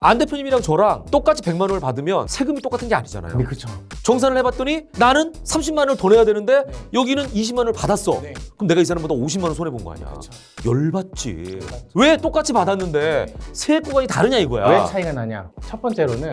안 대표님이랑 저랑 똑같이 100만 원을 받으면 세금이 똑같은 게 아니잖아요. 네, 그렇죠. 정산을 해봤더니 나는 30만 원을 더 내야 되는데 네. 여기는 20만 원을 받았어. 네. 그럼 내가 이 사람보다 50만 원 손해 본 거 아니야. 그렇죠. 열받지. 왜 똑같이 받았는데 네. 세액 구간이 다르냐 이거야. 왜 차이가 나냐? 첫 번째로는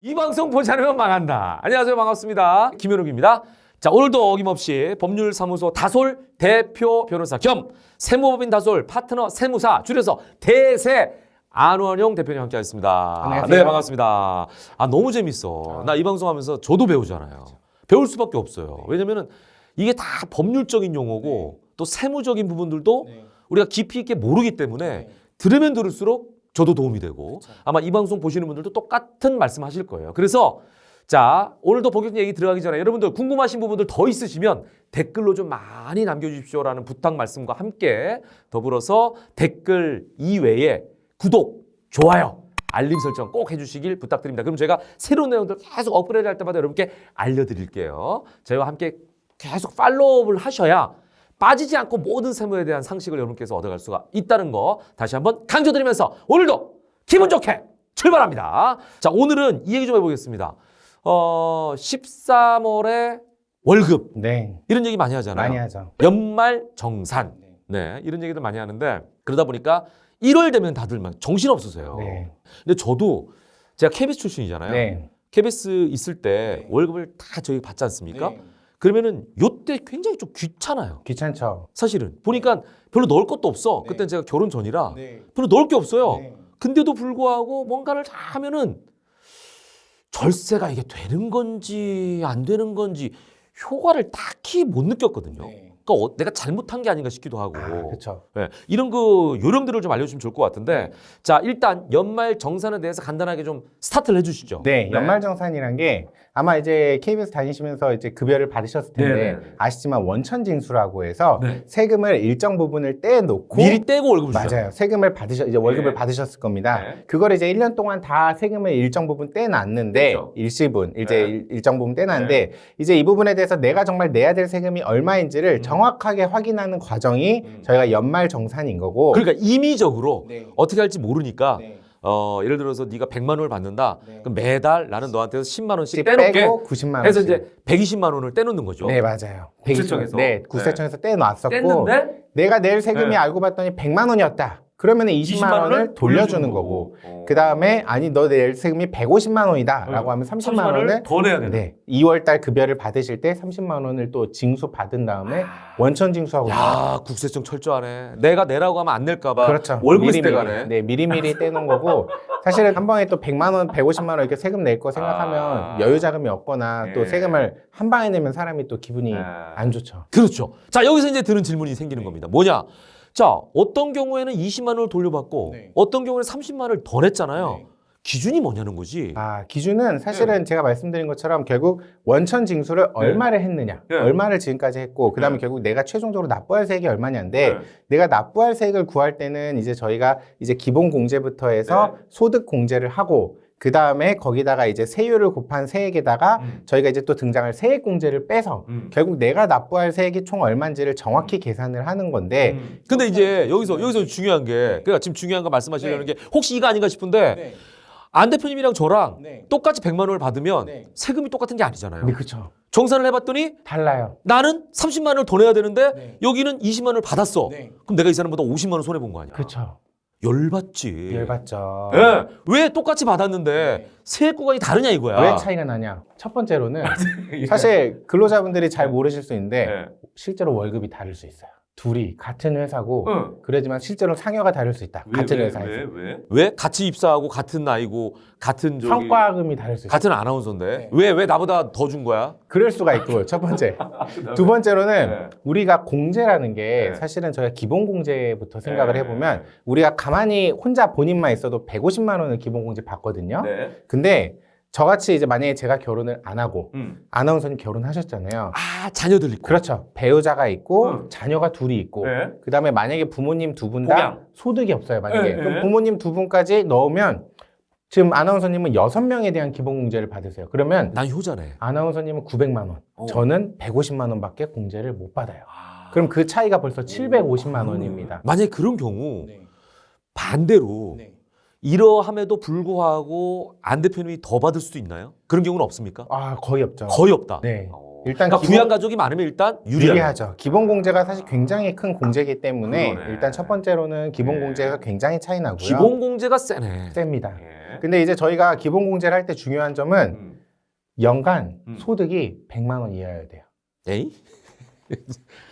이 방송 보지 않으면 망한다. 안녕하세요, 반갑습니다. 김현욱입니다. 자, 오늘도 어김없이 법률사무소 다솔 대표 변호사 겸 세무법인 다솔 파트너 세무사 줄여서 대세 안원영 대표님 함께하겠습니다. 안녕하세요. 네, 반갑습니다. 아, 너무 재밌어. 나 이 방송하면서 저도 배우잖아요. 배울 수밖에 없어요. 왜냐면은 이게 다 법률적인 용어고 또 세무적인 부분들도 우리가 깊이 있게 모르기 때문에 들으면 들을수록 저도 도움이 되고 아마 이 방송 보시는 분들도 똑같은 말씀하실 거예요. 그래서 자, 오늘도 본격적인 얘기 들어가기 전에 여러분들 궁금하신 부분들 더 있으시면 댓글로 좀 많이 남겨주십시오라는 부탁 말씀과 함께 더불어서 댓글 이외에 구독, 좋아요, 알림 설정 꼭 해주시길 부탁드립니다. 그럼 제가 새로운 내용들 계속 업그레이드 할 때마다 여러분께 알려드릴게요. 저희와 함께 계속 팔로우업을 하셔야 빠지지 않고 모든 세무에 대한 상식을 여러분께서 얻어갈 수가 있다는 거 다시 한번 강조드리면서 오늘도 기분 좋게 출발합니다. 자, 오늘은 이 얘기 좀 해보겠습니다. 13월에 월급 네, 이런 얘기 많이 하잖아요. 많이 하죠. 연말 정산 네, 이런 얘기들 많이 하는데 그러다 보니까 1월 되면 다들 막 정신없으세요. 네. 근데 저도 제가 KBS 출신이잖아요. 네. KBS 있을 때 월급을 다 저희 받지 않습니까? 그러면은 요때 굉장히 좀 귀찮아요. 귀찮죠. 사실은 보니까 별로 넣을 것도 없어. 네. 그때는 제가 결혼 전이라 네. 별로 넣을 게 없어요. 네. 근데도 불구하고 뭔가를 다 하면은 절세가 이게 되는 건지 안 되는 건지 효과를 딱히 못 느꼈거든요. 네. 그러니까 내가 잘못한 게 아닌가 싶기도 하고. 그렇죠. 네, 이런 그 요령들을 좀 알려주시면 좋을 것 같은데 자, 일단 연말 정산에 대해서 간단하게 좀 스타트를 해주시죠. 네, 연말정산이란 게 아마 이제 KBS 다니시면서 이제 급여를 받으셨을 텐데 네네. 아시지만 원천징수라고 해서 네. 세금을 일정 부분을 떼놓고 미리 떼고 월급을 주죠. 맞아요. 세금을 이제 월급을 네. 받으셨을 겁니다. 네. 그걸 이제 1년 동안 다 세금을 일정 부분 떼놨는데 그렇죠. 일시분 이제 네. 일정 부분 떼놨는데 이제 이 부분에 대해서 내가 정말 내야 될 세금이 얼마인지를 정확하게 확인하는 과정이 저희가 연말정산인 거고. 그러니까 임의적으로 네. 어떻게 할지 모르니까 네. 예를 들어서 네가 100만 원을 받는다. 네. 그럼 매달 나는 너한테서 10만 원씩 떼놓게 빼고 90만 원. 해서 이제 120만 원을 떼놓는 거죠. 네, 맞아요. 국세청에서? 네, 국세청에서 떼놨었고 뗐는데 내가 낼 세금이 네. 알고 봤더니 100만 원이었다. 그러면 20만 원을 돌려주는 거고. 그 다음에 아니 너 낼 세금이 150만 원이다 라고 하면 30만 원을 더 내야 되는. 네, 2월달 급여를 받으실 때 30만 원을 또 징수 받은 다음에 원천 징수하고. 야, 국세청 철저하네. 내가 내라고 하면 안 낼까 봐. 그렇죠. 월급 있을 때 미리미리. 가네. 네, 미리미리 떼놓은 거고. 사실은 한 방에 또 100만 원, 150만 원 이렇게 세금 낼 거 생각하면 여유 자금이 없거나 또 예. 세금을 한 방에 내면 사람이 또 기분이 안 좋죠. 그렇죠. 자, 여기서 이제 드는 질문이 생기는 겁니다. 뭐냐? 자, 어떤 경우에는 20만 원을 돌려받고 네. 어떤 경우에는 30만 원을 더 냈잖아요. 네. 기준이 뭐냐는 거지. 기준은 사실은 제가 말씀드린 것처럼 결국 원천 징수를 얼마를 했느냐, 네. 얼마를 지금까지 했고, 그 다음에 네. 결국 내가 최종적으로 납부할 세액이 얼마냐인데, 네. 내가 납부할 세액을 구할 때는 이제 저희가 이제 기본 공제부터 해서 소득 공제를 하고, 그 다음에 거기다가 이제 세율을 곱한 세액에다가 저희가 이제 또 등장할 세액 공제를 빼서 결국 내가 납부할 세액이 총 얼마인지를 정확히 계산을 하는 건데, 근데 이제 여기서 중요한 게 그러니까 지금 중요한 거 말씀하시려는 게 혹시 이거 아닌가 싶은데 안 대표님이랑 저랑 똑같이 100만 원을 받으면 세금이 똑같은 게 아니잖아요. 네, 그렇죠. 정산을 해봤더니 달라요. 나는 30만 원을 더 내야 되는데 여기는 20만 원을 받았어. 그럼 내가 이 사람보다 50만 원 손해 본 거 아니야. 그렇죠. 열받지. 열받죠. 예. 왜 똑같이 받았는데 세액 구간이 다르냐 이거야. 왜 차이가 나냐? 첫 번째로는 사실 근로자분들이 잘 모르실 수 있는데 네. 실제로 월급이 다를 수 있어요. 둘이 같은 회사고 응. 그러지만 실제로 상여가 다를 수 있다. 같은 회사에서. 왜? 같이 입사하고 같은 나이고 같은 성과금이 다를 수 있어요. 같은 아나운서인데 네. 왜 나보다 더 준 거야? 그럴 수가 있고 첫 번째. 두 번째로는 네. 우리가 공제라는 게 네. 사실은 저희가 기본 공제부터 생각을 네. 해보면 우리가 가만히 혼자 본인만 있어도 150만 원을 기본 공제 받거든요. 네. 근데 저같이 이제 만약에 제가 결혼을 안 하고 음. 아나운서님 결혼하셨잖아요. 아, 자녀들 있고. 그렇죠. 배우자가 있고 응. 자녀가 둘이 있고 네. 그다음에 만약에 부모님 두 분 다 복양. 소득이 없어요. 만약에 네, 그럼 네. 부모님 두 분까지 넣으면 지금 아나운서님은 6명에 대한 기본공제를 받으세요. 그러면 난 효자네. 아나운서님은 900만 원, 저는 150만 원밖에 공제를 못 받아요. 아. 그럼 그 차이가 벌써 750만 원입니다. 만약에 그런 경우 네. 반대로 네. 이러함에도 불구하고 안 대표님이 더 받을 수도 있나요? 그런 경우는 없습니까? 아, 거의 없죠. 거의 없다. 네. 어. 일단 그러니까 부양 가족이 많으면 일단 유리하죠. 기본 공제가 사실 굉장히 큰 공제이기 때문에 그러네. 일단 첫 번째로는 기본 네. 공제가 굉장히 차이 나고요. 기본 공제가 세네. 셉니다. 예. 근데 이제 저희가 기본 공제를 할 때 중요한 점은 음. 연간 음. 소득이 100만 원 이하여야 돼요. 에이?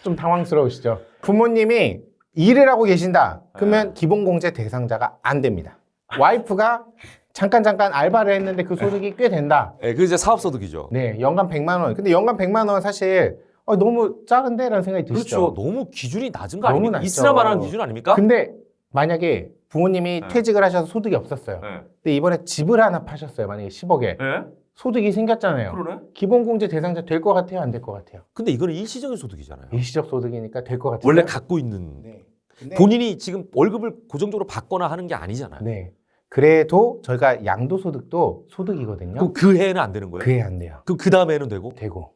좀 당황스러우시죠? 부모님이 일을 하고 계신다. 그러면 기본 공제 대상자가 안 됩니다. 와이프가 잠깐 알바를 했는데 그 소득이 꽤 된다. 예, 그 이제 사업소득이죠. 네, 연간 100만 원. 근데 연간 100만 원 사실 너무 작은데? 라는 생각이 드시죠? 그렇죠. 너무 기준이 낮은 거 너무 아닙니까? 낮죠. 있으나 마나한 기준 아닙니까? 근데 만약에 부모님이 네. 퇴직을 하셔서 소득이 없었어요. 네. 근데 이번에 집을 하나 파셨어요. 만약에 10억에. 예? 소득이 생겼잖아요. 그러네. 기본공제 대상자 될 것 같아요? 안 될 것 같아요? 근데 이거는 일시적인 소득이잖아요. 일시적 소득이니까 될 것 같아요. 원래 갖고 있는 네. 근데 본인이 지금 월급을 고정적으로 받거나 하는 게 아니잖아요. 네. 그래도 저희가 양도소득도 소득이거든요. 그럼 그 해에는 안 되는 거예요? 그게 안 돼요. 그럼 그 다음에는 되고? 되고.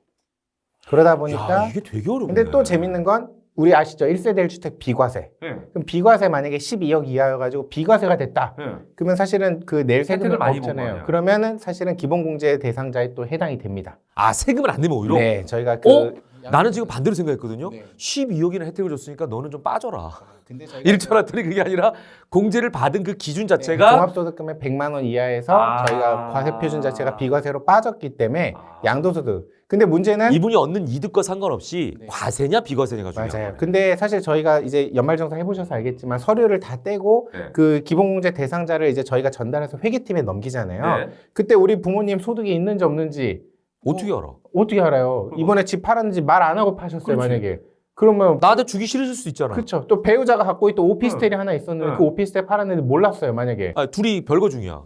그러다 보니까 야, 이게 되게 어렵네. 근데 또 재밌는 건 우리 아시죠? 1세대 1주택 비과세. 예. 그럼 비과세 만약에 12억 이하여가지고 비과세가 됐다. 예. 그러면 사실은 그 낼 세금이 혜택을 많이 본 없잖아요. 거예요. 그러면은 사실은 기본공제 대상자에 또 해당이 됩니다. 아, 세금을 안 내면 오히려? 네, 저희가 그 어? 나는 지금 반대로 생각했거든요. 네. 12억이나 혜택을 줬으니까 너는 좀 빠져라. 근데 저희가 이럴 줄 알았더니 그게 아니라 공제를 받은 그 기준 자체가 네, 종합소득금의 100만 원 이하에서 아. 저희가 과세 표준 자체가 비과세로 빠졌기 때문에 아. 양도소득. 근데 문제는 이분이 얻는 이득과 상관없이 네. 과세냐 비과세냐가 중요한 맞아요. 거예요. 근데 사실 저희가 이제 연말정산 해보셔서 알겠지만 서류를 다 떼고 네. 그 기본공제 대상자를 이제 저희가 전달해서 회계팀에 넘기잖아요. 네. 그때 우리 부모님 소득이 있는지 없는지 어떻게 알아? 어떻게 알아요? 이번에 집 팔았는지 말 안 하고 파셨어요, 그렇지. 만약에. 그러면 나한테 주기 싫으실 수도 있잖아. 그렇죠. 또 배우자가 갖고 있던 오피스텔이 하나 있었는데 응. 그 오피스텔 팔았는데 몰랐어요, 만약에. 아, 둘이 별거 중이야.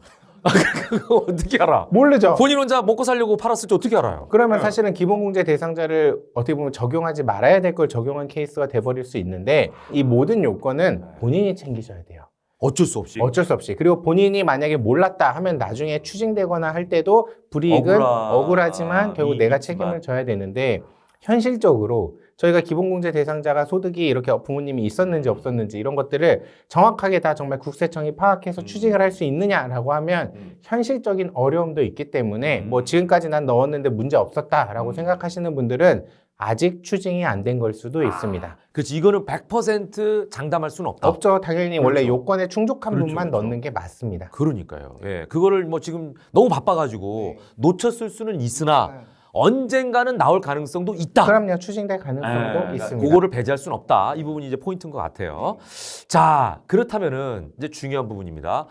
그거 어떻게 알아? 모르죠. 본인 혼자 먹고 살려고 팔았을지 어떻게 알아요? 그러면 응. 사실은 기본공제 대상자를 어떻게 보면 적용하지 말아야 될 걸 적용한 케이스가 돼버릴 수 있는데 이 모든 요건은 본인이 챙기셔야 돼요. 어쩔 수 없이. 어쩔 수 없이. 그리고 본인이 만약에 몰랐다 하면 나중에 추징되거나 할 때도 불이익은 억울하지만 결국 내가 책임을 져야 되는데 현실적으로 저희가 기본공제 대상자가 소득이 이렇게 부모님이 있었는지 없었는지 이런 것들을 정확하게 다 정말 국세청이 파악해서 추징을 할 수 있느냐라고 하면 현실적인 어려움도 있기 때문에 뭐 지금까지 난 넣었는데 문제 없었다라고 생각하시는 분들은 아직 추징이 안 된 걸 수도 있습니다. 그렇지. 이거는 100% 장담할 수는 없다. 없죠. 당연히 원래 그렇죠. 요건에 충족한 그렇죠, 분만 그렇죠. 넣는 게 맞습니다. 그러니까요. 예. 그거를 뭐 지금 너무 바빠가지고 놓쳤을 수는 있으나 언젠가는 나올 가능성도 있다. 그럼요. 추징될 가능성도 그러니까 있습니다. 그거를 배제할 수는 없다. 이 부분이 이제 포인트인 것 같아요. 자, 그렇다면은 이제 중요한 부분입니다.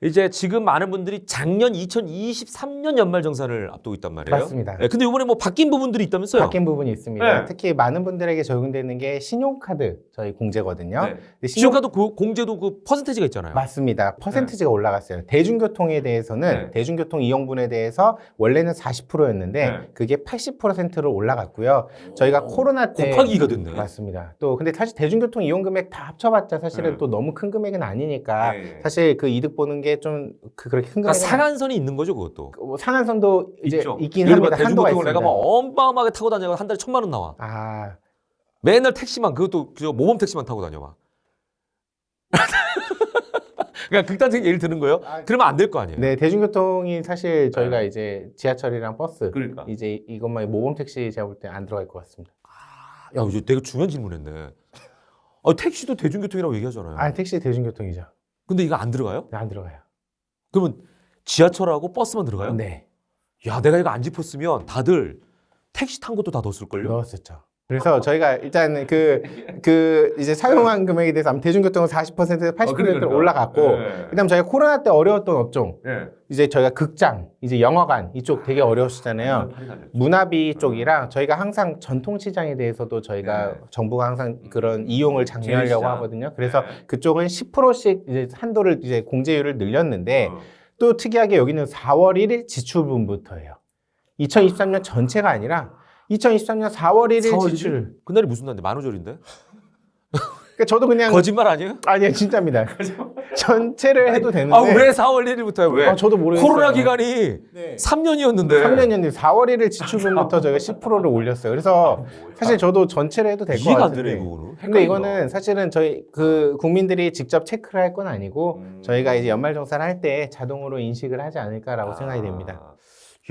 이제 지금 많은 분들이 작년 2023년 연말정산을 앞두고 있단 말이에요. 맞습니다. 예, 근데 이번에 뭐 바뀐 부분들이 있다면서요? 바뀐 부분이 있습니다. 네. 특히 많은 분들에게 적용되는 게 신용카드 저희 공제거든요. 네. 근데 신용카드 공제도 그 퍼센테이지가 있잖아요. 맞습니다. 퍼센티지가 올라갔어요. 대중교통에 대해서는 네. 대중교통 이용분에 대해서 원래는 40%였는데 네. 그게 80%로 올라갔고요. 저희가 코로나 때 곱하기 2가 됐네. 맞습니다. 또 근데 사실 대중교통 이용 금액 다 합쳐봤자 사실은 네. 또 너무 큰 금액은 아니니까 네. 사실 그 이득 보는 게 좀 그렇게 큰 그러니까 금액은 상한선이 있는 거죠, 그것도. 뭐 상한선도 이제 있죠. 있긴 예를 들면 합니다. 한도가 대중교통을 있습니다. 내가 막 어마어마하게 타고 다녀가 한 달에 1,000만 원 나와. 아, 맨날 택시만 그것도 저 모범 택시만 타고 다녀 막. 그러니까 극단적인 예를 드는 거예요. 그러면 안 될 거 아니에요. 네, 대중교통이 사실 저희가 이제 지하철이랑 버스 그러니까. 이제 이것만 모범 택시 제가 볼 때 안 들어갈 것 같습니다. 야, 이제 되게 중요한 질문했네. 택시도 대중교통이라고 얘기하잖아요. 아, 택시 대중교통이죠. 근데 이거 안 들어가요? 네, 안 들어가요. 그러면 지하철하고 버스만 들어가요? 네, 야, 내가 이거 안 짚었으면 다들 택시 탄 것도 다 넣었을걸요? 넣었었죠. 그래서 저희가 일단 그 이제 사용한 금액에 대해서 아마 대중교통은 40%에서 80%로 올라갔고, 그다음 저희가 코로나 때 어려웠던 업종, 이제 저희가 극장, 이제 영화관 이쪽 되게 어려우시잖아요. 문화비 쪽이랑 저희가 항상 전통시장에 대해서도 저희가 정부가 항상 그런 이용을 장려하려고 재래시장. 하거든요. 그래서 그쪽은 10%씩 이제 한도를 이제 공제율을 늘렸는데 또 특이하게 여기는 4월 1일 지출분부터예요. 2023년 전체가 아니라 2023년 4월 1일 4월 1일? 지출. 그날이 무슨 날인데? 만우절인데? 그러니까 저도 그냥 거짓말 아니에요? 아니요 진짜입니다. 전체를 해도 되는데. 아, 왜 4월 1일부터요? 왜? 아, 저도 모르겠어요. 코로나 기간이 네. 3년이었는데. 3년이었는데 4월 1일 지출분부터 저희가 10%를 올렸어요. 그래서 사실 저도 전체를 해도 될 것 이해가 안 같은데. 되네, 이거는. 근데 헷갈린다. 이거는 사실은 저희 그 국민들이 직접 체크를 할 건 아니고 저희가 이제 연말정산을 할 때 자동으로 인식을 하지 않을까라고 생각이 됩니다.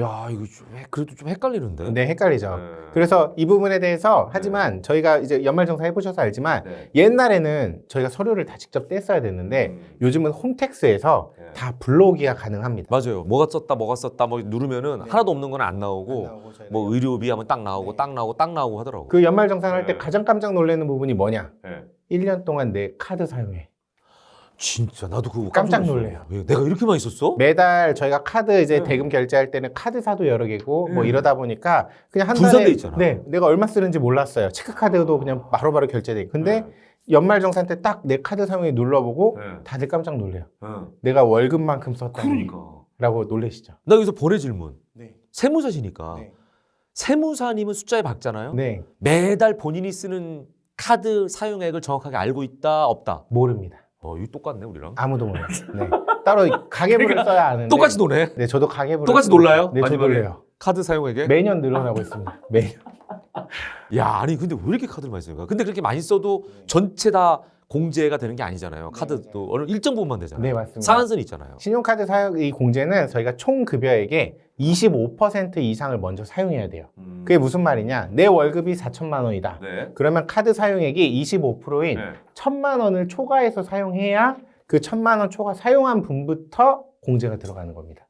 야, 이거 그래도 좀 헷갈리는데. 네, 헷갈리죠. 네. 그래서 이 부분에 대해서 하지만 저희가 이제 연말정산 해보셔서 알지만 네. 옛날에는 저희가 서류를 다 직접 뗐어야 됐는데 요즘은 홈택스에서 네. 다 불러오기가 가능합니다. 맞아요. 뭐가 썼다 뭐 누르면은 하나도 없는 건 안 나오고 뭐 의료비 하면 딱 나오고 네. 딱 나오고 하더라고. 그 연말정산할 때 네. 가장 깜짝 놀라는 부분이 뭐냐? 네. 1년 동안 내 카드 사용해. 진짜 나도 그거 깜짝 놀랐어요. 놀래요. 왜? 내가 이렇게 많이 썼어? 매달 저희가 카드 이제 네. 대금 결제할 때는 카드사도 여러 개고 뭐 네. 이러다 보니까 그냥 한 분산돼 달에 있잖아. 네, 내가 얼마 쓰는지 몰랐어요. 체크카드도 그냥 바로바로 결제돼. 근데 연말정산 때 딱 내 카드 사용에 눌러보고 네. 다들 깜짝 놀래요. 네. 내가 월급만큼 썼다니 그러니까. 라고 놀라시죠. 나 여기서 번외 질문. 네. 세무사시니까 네. 세무사님은 숫자에 박잖아요. 네. 매달 본인이 쓰는 카드 사용액을 정확하게 알고 있다 없다. 모릅니다. 이거 똑같네 우리랑. 아무도 몰라요. 네. 따로 가계부를 써야 아는데. 똑같이 노네. 네, 저도 가계부를. 똑같이 쓰고 놀라요? 있어요. 네, 저 마지막에? 놀래요. 카드 사용액에. 매년 늘어나고 있습니다. 매년. 야, 아니 근데 왜 이렇게 카드를 많이 쓰는가? 근데 그렇게 많이 써도 전체 다 공제가 되는 게 아니잖아요. 카드도 어느 일정 부분만 되잖아요. 네, 맞습니다. 상한선이 있잖아요. 신용카드 사용 이 공제는 저희가 총 급여액의 25% 이상을 먼저 사용해야 돼요. 그게 무슨 말이냐? 내 월급이 4천만 원이다. 네. 그러면 카드 사용액이 25%인 1,000만 원을 초과해서 사용해야 그 1,000만 원 초과 사용한 분부터 공제가 들어가는 겁니다.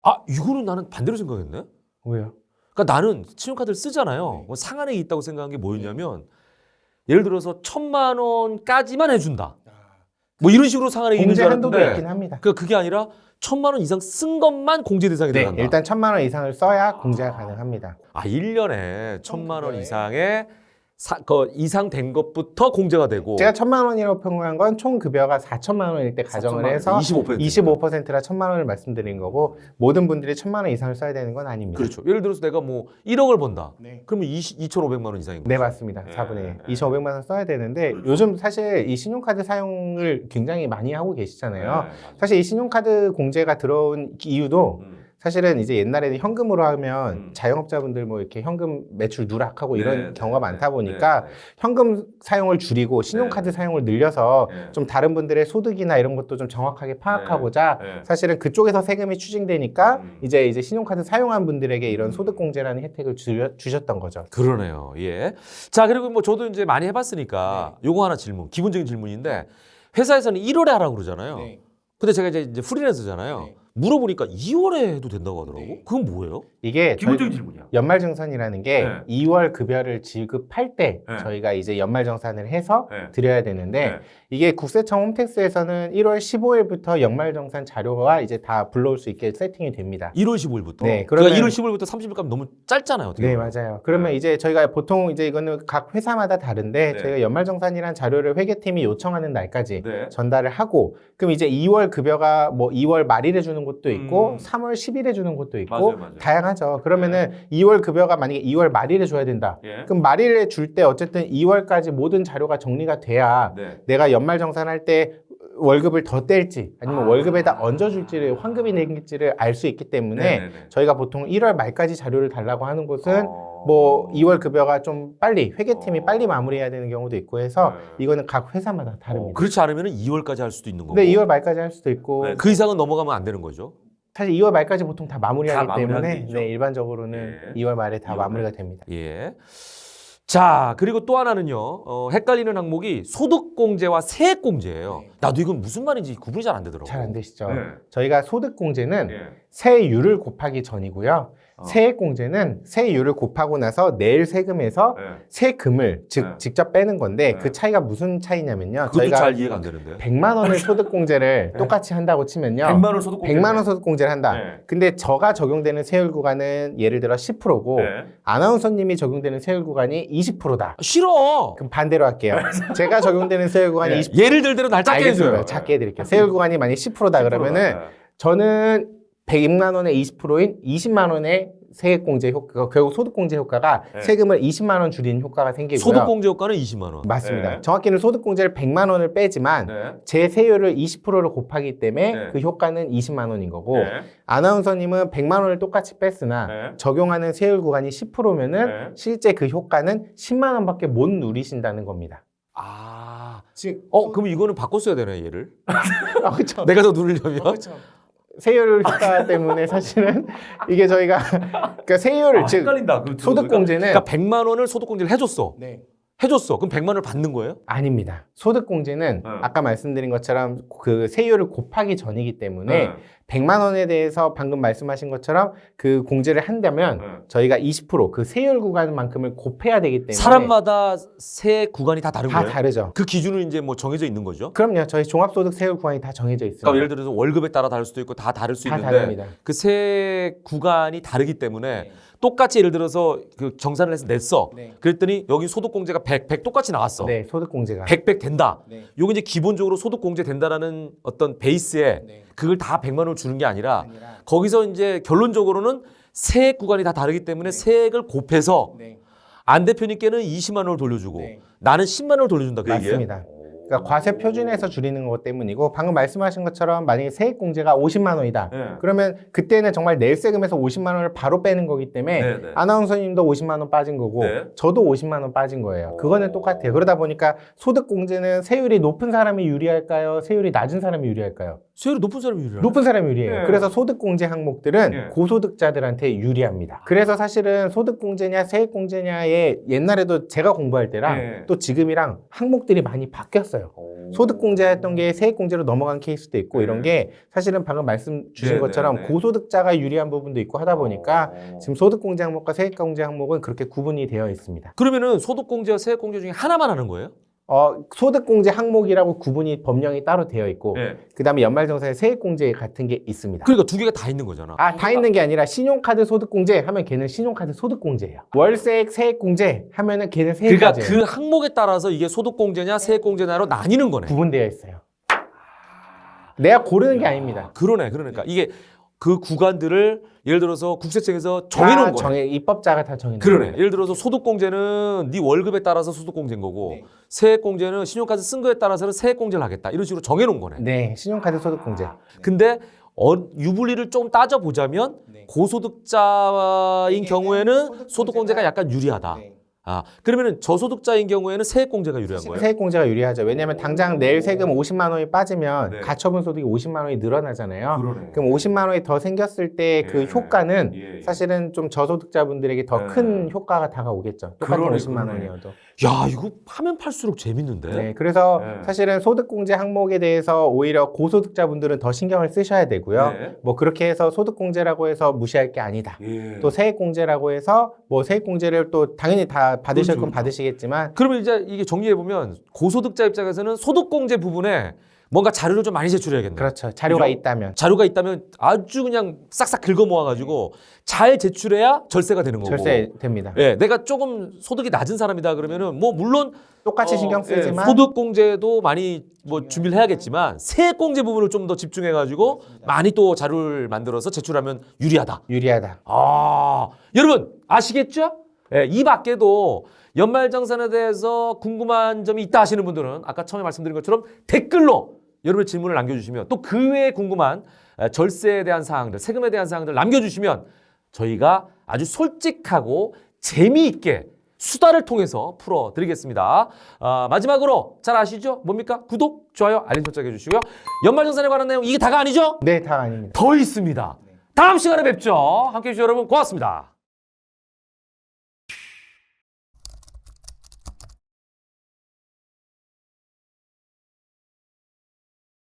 아, 이거는 나는 반대로 생각했네. 왜요? 그러니까 나는 신용카드를 쓰잖아요. 뭐 상한액이 있다고 생각한 게 뭐였냐면 예를 들어서 1,000만 원까지만 해준다. 뭐 이런 식으로 상한액이 있는 공제 줄 한도도 알았는데 있긴 합니다. 그게 아니라 1,000만 원 이상 쓴 것만 공제 대상이 네, 들어간다. 일단 1,000만 원 이상을 써야 공제가 가능합니다. 1년에 1,000만 원 급여에. 이상의 그 이상 된 것부터 공제가 되고 제가 1,000만 원이라고 평가한 건 총 급여가 4천만 원일 때 가정을 4천만 해서 원, 25%. 25%라 1,000만 원을 말씀드린 거고 모든 분들이 1,000만 원 이상을 써야 되는 건 아닙니다. 그렇죠. 예를 들어서 내가 뭐 1억을 번다. 네. 그러면 2,500만 원 이상인 거죠. 네, 맞습니다. 예, 4분의 1. 예. 2,500만 원 써야 되는데 요즘 사실 이 신용카드 사용을 굉장히 많이 하고 계시잖아요. 사실 이 신용카드 공제가 들어온 이유도 사실은 이제 옛날에는 현금으로 하면 자영업자분들 뭐 이렇게 현금 매출 누락하고 이런 경우가 많다 보니까 현금 사용을 줄이고 신용카드 사용을 늘려서 좀 다른 분들의 소득이나 이런 것도 좀 정확하게 파악하고자 사실은 그쪽에서 세금이 추징되니까 이제 신용카드 사용한 분들에게 이런 소득공제라는 혜택을 주셨던 거죠. 그러네요. 예. 자, 그리고 뭐 저도 이제 많이 해봤으니까 요거 하나 질문, 기본적인 질문인데 회사에서는 1월에 하라고 그러잖아요. 근데 제가 이제 프리랜서잖아요. 물어보니까 2월에 해도 된다고 하더라고. 그건 뭐예요? 이게 질문이야. 연말정산이라는 게 네. 2월 급여를 지급할 때 네. 저희가 이제 연말정산을 해서 네. 드려야 되는데 이게 국세청 홈택스에서는 1월 15일부터 연말정산 자료가 이제 다 불러올 수 있게 세팅이 됩니다. 1월 15일부터. 네, 그러니까 그러면- 1월 15일부터 30일까지 너무 짧잖아요. 어떻게 네, 보면. 맞아요. 그러면 이제 저희가 보통 이제 이거는 각 회사마다 다른데 네. 저희가 연말정산이란 자료를 회계팀이 요청하는 날까지 네. 전달을 하고 그럼 이제 2월 급여가 뭐 2월 말일에 주는 곳도 있고 3월 10일에 주는 곳도 있고 맞아요. 다양하죠. 그러면은 2월 급여가 만약에 2월 말일에 줘야 된다. 예. 그럼 말일에 줄 때 어쨌든 2월까지 모든 자료가 정리가 돼야 네. 내가 연말정산할 때 월급을 더 뗄지 아니면 월급에다 얹어줄지를 환급이 낼지를 알 수 있기 때문에 네네네. 저희가 보통 1월 말까지 자료를 달라고 하는 곳은 뭐 2월 급여가 좀 빨리 회계팀이 빨리 마무리해야 되는 경우도 있고 해서 네. 이거는 각 회사마다 다릅니다. 그렇지 않으면 2월까지 할 수도 있는 거고. 근데 2월 말까지 할 수도 있고 네, 그 이상은 넘어가면 안 되는 거죠. 사실 2월 말까지 보통 다 마무리하기 다 마무리하는 게 때문에 있죠. 네, 일반적으로는 예. 2월 말에 다 2월 마무리가 말. 됩니다. 예. 자, 그리고 또 하나는요. 헷갈리는 항목이 소득공제와 세액공제예요. 네. 나도 이건 무슨 말인지 구분이 잘 안 되더라고요. 잘 안 되시죠? 네. 저희가 소득공제는 예. 세율을 곱하기 전이고요. 세액공제는 세율을 곱하고 나서 낼 세금에서 네. 세금을 즉 네. 직접 빼는 건데 네. 그 차이가 무슨 차이냐면요. 그것도 저희가 잘 이해가 안 되는데. 100만 원의 소득공제를 네. 똑같이 한다고 치면요. 100만 원 소득 100만 원 소득공제를 한다. 네. 근데 저가 적용되는 세율 구간은 예를 들어 10%고 네. 아나운서님이 적용되는 세율 구간이 20%다. 싫어. 그럼 반대로 할게요. 제가 적용되는 세율 구간이 네. 20%. 예를 들대로 날 짧게 알겠습니다. 해줘요. 작게 해드릴게요. 세율 구간이 만약 10%다 그러면은 네. 저는 100만 원의 20%인 20만 원의 세액공제 효과, 결국 소득공제 효과가 네. 세금을 20만 원 줄이는 효과가 생기고요. 소득공제 효과는 20만 원. 맞습니다. 네. 정확히는 소득공제를 100만 원을 빼지만 네. 제 세율을 20%를 곱하기 때문에 네. 그 효과는 20만 원인 거고 네. 아나운서님은 100만 원을 똑같이 뺐으나 네. 적용하는 세율 구간이 10%면은 네. 실제 그 효과는 10만 원밖에 못 누리신다는 겁니다. 아. 즉, 그럼 이거는 바꿨어야 되네, 얘를. 그렇죠. 내가 더 누리려면. 세율 효과 때문에 사실은 이게 저희가 그러니까 세율을 즉 헷갈린다. 그 소득공제는 그러니까 100만 원을 소득공제를 해줬어. 네. 해줬어. 그럼 100만 원을 받는 거예요? 아닙니다. 소득공제는 아까 말씀드린 것처럼 그 세율을 곱하기 전이기 때문에 100만 원에 대해서 방금 말씀하신 것처럼 그 공제를 한다면 저희가 20%그 세율 구간만큼을 곱해야 되기 때문에 사람마다 세 구간이 다 다른 다 거예요? 다르죠. 그 기준은 이제 뭐 정해져 있는 거죠? 그럼요. 저희 종합소득 세율 구간이 다 정해져 있습니다. 그러니까 예를 들어서 월급에 따라 다를 수도 있고 다 다를 수 다 있는데 다릅니다. 그 세 구간이 다르기 때문에 똑같이 예를 들어서 그 정산을 해서 냈어. 네. 그랬더니 여기 소득공제가 100 똑같이 나왔어. 네, 소득공제가 100 된다. 네. 요거 이제 기본적으로 소득공제 된다라는 어떤 베이스에 네. 그걸 다 100만 원을 주는 게 아니라 거기서 이제 결론적으로는 세액 구간이 다 다르기 때문에 세액을 곱해서 네. 안 대표님께는 20만 원을 돌려주고 네. 나는 10만 원을 돌려준다. 그 얘기예요? 맞습니다. 그러니까 과세 표준에서 줄이는 것 때문이고 방금 말씀하신 것처럼 만약에 세액공제가 50만 원이다. 네. 그러면 그때는 정말 낼 세금에서 50만 원을 바로 빼는 거기 때문에 네, 네. 아나운서님도 50만 원 빠진 거고 네. 저도 50만 원 빠진 거예요. 그거는 똑같아요. 그러다 보니까 소득공제는 세율이 높은 사람이 유리할까요? 세율이 낮은 사람이 유리할까요? 세율이 높은 사람이 유리하네. 높은 사람이 유리해요. 네. 그래서 소득공제 항목들은 네. 고소득자들한테 유리합니다. 그래서 사실은 소득공제냐 세액공제냐에 옛날에도 제가 공부할 때랑 네. 또 지금이랑 항목들이 많이 바뀌었어요. 소득공제 했던 게 세액공제로 넘어간 케이스도 있고 네. 이런 게 사실은 방금 말씀 주신 네, 것처럼 네, 네. 고소득자가 유리한 부분도 있고 하다 보니까 지금 소득공제 항목과 세액공제 항목은 그렇게 구분이 되어 있습니다. 그러면은 소득공제와 세액공제 중에 하나만 하는 거예요? 소득공제 항목이라고 구분이 법령이 따로 되어 있고 네. 그다음에 연말정산에 세액공제 같은 게 있습니다. 그러니까 두 개가 다 있는 거잖아. 다 있는 게 아니라 신용카드 소득공제 하면 걔는 신용카드 소득공제예요. 월세액 세액공제 하면은 걔는 그러니까 세액공제예요. 그 항목에 따라서 이게 소득공제냐 세액공제냐로 나뉘는 거네. 구분되어 있어요. 내가 고르는 게 아닙니다. 그러네. 그러니까 이게 그 구간들을 예를 들어서 국세청에서 정해놓은 거네. 입법자가 다 정해놓은 그러네. 거예요. 예를 들어서 소득공제는 네 월급에 따라서 소득공제인 거고 네. 세액공제는 신용카드 쓴 거에 따라서는 세액공제를 하겠다. 이런 식으로 정해놓은 거네. 네, 신용카드 소득공제. 근데 유불리를 좀 따져보자면 네. 고소득자인 경우에는 소득공제가- 소득공제가 약간 유리하다. 네. 그러면 저소득자인 경우에는 세액공제가 유리한 거예요? 세액공제가 유리하죠. 왜냐하면 당장 낼 세금 50만 원이 빠지면 네. 가처분 소득이 50만 원이 늘어나잖아요. 그러네. 그럼 50만 원이 더 생겼을 때 그 예. 효과는 예. 사실은 좀 저소득자분들에게 더 네. 큰 효과가 다가오겠죠. 똑같은 그러네, 50만 그러네. 원이어도. 야, 이거 하면 팔수록 재밌는데? 네, 그래서 네. 사실은 소득공제 항목에 대해서 오히려 고소득자분들은 더 신경을 쓰셔야 되고요. 네. 뭐 그렇게 해서 소득공제라고 해서 무시할 게 아니다. 예. 또 세액공제라고 해서 뭐 세액공제를 또 당연히 다 받으실 그렇죠, 건 그렇죠. 받으시겠지만 그러면 이제 이게 정리해보면 고소득자 입장에서는 소득공제 부분에 뭔가 자료를 좀 많이 제출해야겠네. 그렇죠. 자료가 그죠? 있다면 자료가 있다면 아주 그냥 싹싹 긁어 모아가지고 잘 제출해야 절세가 되는 거고. 절세됩니다. 예, 내가 조금 소득이 낮은 사람이다 그러면은 뭐 물론 똑같이 신경 예, 쓰지만 소득공제도 많이 뭐 준비를 해야겠지만 세액공제 부분을 좀 더 집중해가지고 많이 또 자료를 만들어서 제출하면 유리하다. 유리하다. 여러분 아시겠죠? 예, 이 밖에도 연말정산에 대해서 궁금한 점이 있다 하시는 분들은 아까 처음에 말씀드린 것처럼 댓글로 여러분의 질문을 남겨주시면 또 그 외에 궁금한 절세에 대한 사항들, 세금에 대한 사항들 남겨주시면 저희가 아주 솔직하고 재미있게 수다를 통해서 풀어드리겠습니다. 마지막으로 잘 아시죠? 뭡니까? 구독, 좋아요, 알림 설정 해주시고요. 연말정산에 관한 내용 이게 다가 아니죠? 네, 다 아닙니다. 더 있습니다. 다음 시간에 뵙죠. 함께해 주신 여러분 고맙습니다.